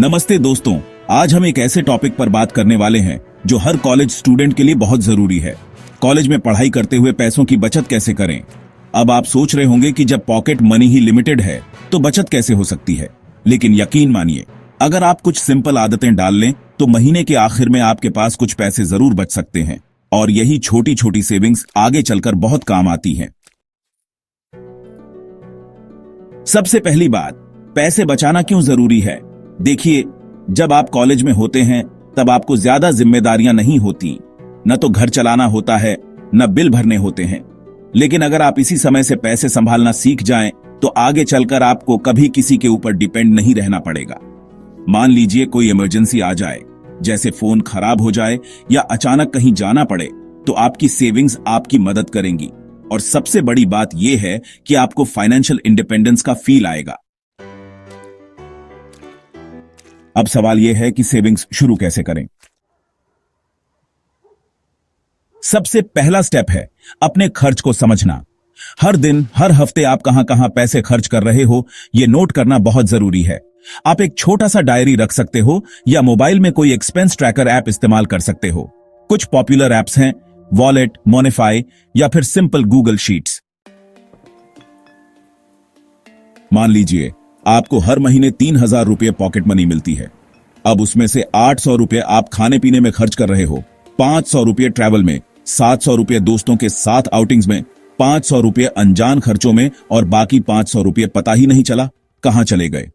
नमस्ते दोस्तों, आज हम एक ऐसे टॉपिक पर बात करने वाले हैं जो हर कॉलेज स्टूडेंट के लिए बहुत जरूरी है। कॉलेज में पढ़ाई करते हुए पैसों की बचत कैसे करें। अब आप सोच रहे होंगे कि जब पॉकेट मनी ही लिमिटेड है तो बचत कैसे हो सकती है, लेकिन यकीन मानिए, अगर आप कुछ सिंपल आदतें डाल लें तो महीने के आखिर में आपके पास कुछ पैसे जरूर बच सकते हैं और यही छोटी छोटी सेविंग्स आगे चलकर बहुत काम आती हैं। सबसे पहली बात, पैसे बचाना क्यों जरूरी है। देखिए, जब आप कॉलेज में होते हैं तब आपको ज्यादा जिम्मेदारियां नहीं होती, न तो घर चलाना होता है न बिल भरने होते हैं। लेकिन अगर आप इसी समय से पैसे संभालना सीख जाएं तो आगे चलकर आपको कभी किसी के ऊपर डिपेंड नहीं रहना पड़ेगा। मान लीजिए कोई इमरजेंसी आ जाए, जैसे फोन खराब हो जाए या अचानक कहीं जाना पड़े, तो आपकी सेविंग्स आपकी मदद करेंगी। और सबसे बड़ी बात यह है कि आपको फाइनेंशियल इंडिपेंडेंस का फील आएगा। अब सवाल यह है कि सेविंग्स शुरू कैसे करें। सबसे पहला स्टेप है अपने खर्च को समझना। हर दिन, हर हफ्ते आप कहां कहां पैसे खर्च कर रहे हो, यह नोट करना बहुत जरूरी है। आप एक छोटा सा डायरी रख सकते हो या मोबाइल में कोई एक्सपेंस ट्रैकर ऐप इस्तेमाल कर सकते हो। कुछ पॉपुलर ऐप्स हैं वॉलेट, मोनेफाई या फिर सिंपल गूगल शीट्स। मान लीजिए आपको हर महीने 3,000 रुपये पॉकेट मनी मिलती है। अब उसमें से 800 रुपये आप खाने पीने में खर्च कर रहे हो, 500 रुपये ट्रैवल में, 700 रुपये दोस्तों के साथ आउटिंग्स में, 500 रुपये अनजान खर्चों में और बाकी 500 रुपये पता ही नहीं चला कहां चले गए।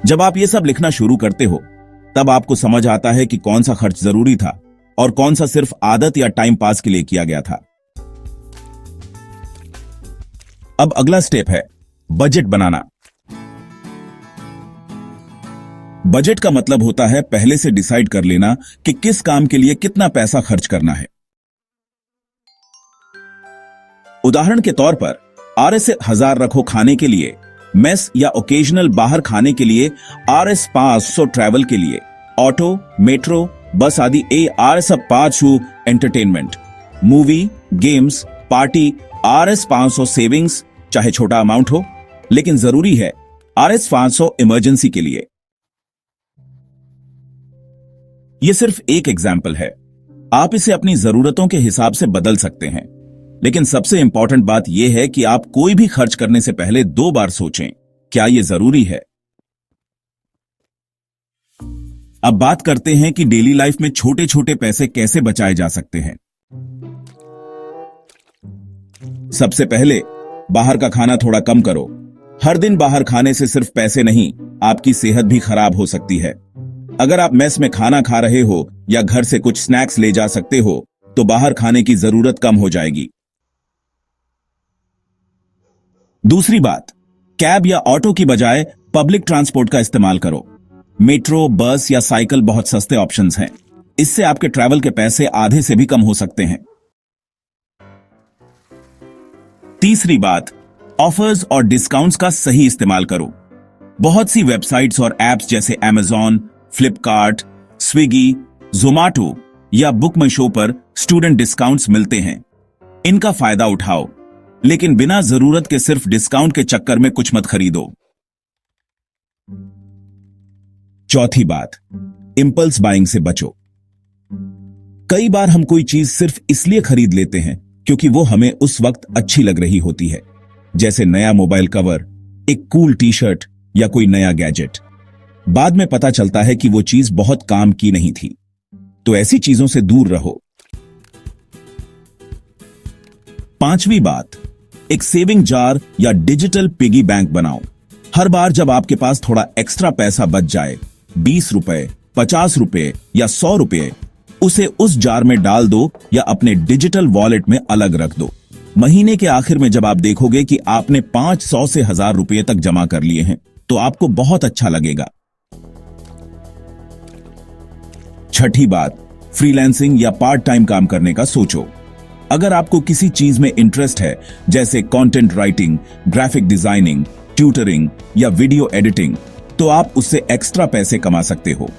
जब आप ये सब लिखना शुरू करते हो तब आपको समझ आता है कि कौन सा खर्च जरूरी था और कौन सा सिर्फ आदत या टाइम पास के लिए किया गया था। अब अगला स्टेप है बजट बनाना। बजट का मतलब होता है पहले से डिसाइड कर लेना कि किस काम के लिए कितना पैसा खर्च करना है। उदाहरण के तौर पर RS 1000 रखो खाने के लिए, मेस या ओकेजनल बाहर खाने के लिए, RS 500 ट्रैवल के लिए, ऑटो, मेट्रो, बस आदि RS 500 entertainment, movie, games, party, RS 500 savings, चाहे छोटा अमाउंट हो, लेकिन जरूरी है RS 500 इमरजेंसी के लिए। यह सिर्फ एक एग्जाम्पल है, आप इसे अपनी जरूरतों के हिसाब से बदल सकते हैं। लेकिन सबसे इंपॉर्टेंट बात यह है कि आप कोई भी खर्च करने से पहले 2 बार सोचें, क्या यह जरूरी है। अब बात करते हैं कि डेली लाइफ में छोटे छोटे पैसे कैसे बचाए जा सकते हैं। सबसे पहले बाहर का खाना थोड़ा कम करो। हर दिन बाहर खाने से सिर्फ पैसे नहीं, आपकी सेहत भी खराब हो सकती है। अगर आप मेस में खाना खा रहे हो या घर से कुछ स्नैक्स ले जा सकते हो तो बाहर खाने की जरूरत कम हो जाएगी। दूसरी बात, कैब या ऑटो की बजाय पब्लिक ट्रांसपोर्ट का इस्तेमाल करो। मेट्रो, बस या साइकिल बहुत सस्ते ऑप्शंस हैं। इससे आपके ट्रैवल के पैसे आधे से भी कम हो सकते हैं। तीसरी बात, ऑफर्स और डिस्काउंट्स का सही इस्तेमाल करो। बहुत सी वेबसाइट्स और एप्स जैसे Amazon, फ्लिपकार्ट, स्विगी, जोमैटो या बुक माई शो पर स्टूडेंट डिस्काउंट्स मिलते हैं। इनका फायदा उठाओ, लेकिन बिना जरूरत के सिर्फ डिस्काउंट के चक्कर में कुछ मत खरीदो। चौथी बात, इंपल्स बाइंग से बचो। कई बार हम कोई चीज सिर्फ इसलिए खरीद लेते हैं क्योंकि वो हमें उस वक्त अच्छी लग रही होती है, जैसे नया मोबाइल कवर, एक कूल टी शर्ट या कोई नया गैजेट। बाद में पता चलता है कि वो चीज बहुत काम की नहीं थी। तो ऐसी चीजों से दूर रहो। पांचवी बात, एक सेविंग जार या डिजिटल पिगी बैंक बनाओ। हर बार जब आपके पास थोड़ा एक्स्ट्रा पैसा बच जाए, 20 रुपए, 50 रुपए या 100 रुपए, उसे उस जार में डाल दो या अपने डिजिटल वॉलेट में अलग रख दो। महीने के आखिर में जब आप देखोगे कि आपने 500 से 1000 रुपए तक जमा कर लिए हैं तो आपको बहुत अच्छा लगेगा। छठी बात, फ्रीलांसिंग या पार्ट टाइम काम करने का सोचो। अगर आपको किसी चीज में इंटरेस्ट है, जैसे content writing, graphic designing, tutoring या वीडियो एडिटिंग, तो आप उससे एक्स्ट्रा पैसे कमा सकते हो।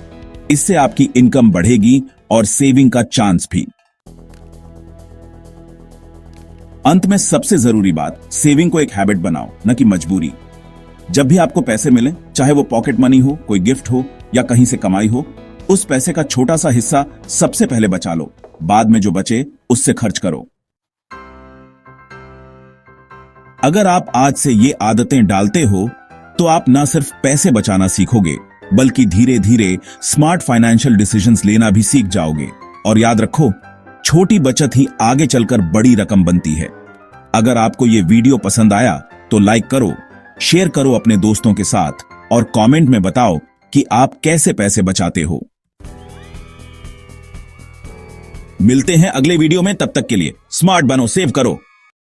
इससे आपकी इनकम बढ़ेगी और सेविंग का चांस भी। अंत में सबसे जरूरी बात, सेविंग को एक हैबिट बनाओ, न कि मजबूरी। जब भी आपको पैसे मिले, चाहे वो पॉकेट मनी हो, कोई गिफ्ट हो या कहीं से कमाई हो, उस पैसे का छोटा सा हिस्सा सबसे पहले बचा लो। बाद में जो बचे उससे खर्च करो। अगर आप आज से ये आदतें डालते हो तो आप ना सिर्फ पैसे बचाना सीखोगे, बल्कि धीरे धीरे स्मार्ट फाइनेंशियल डिसीजंस लेना भी सीख जाओगे। और याद रखो, छोटी बचत ही आगे चलकर बड़ी रकम बनती है। अगर आपको ये वीडियो पसंद आया तो लाइक करो, शेयर करो अपने दोस्तों के साथ और कमेंट में बताओ कि आप कैसे पैसे बचाते हो। मिलते हैं अगले वीडियो में, तब तक के लिए स्मार्ट बनो, सेव करो।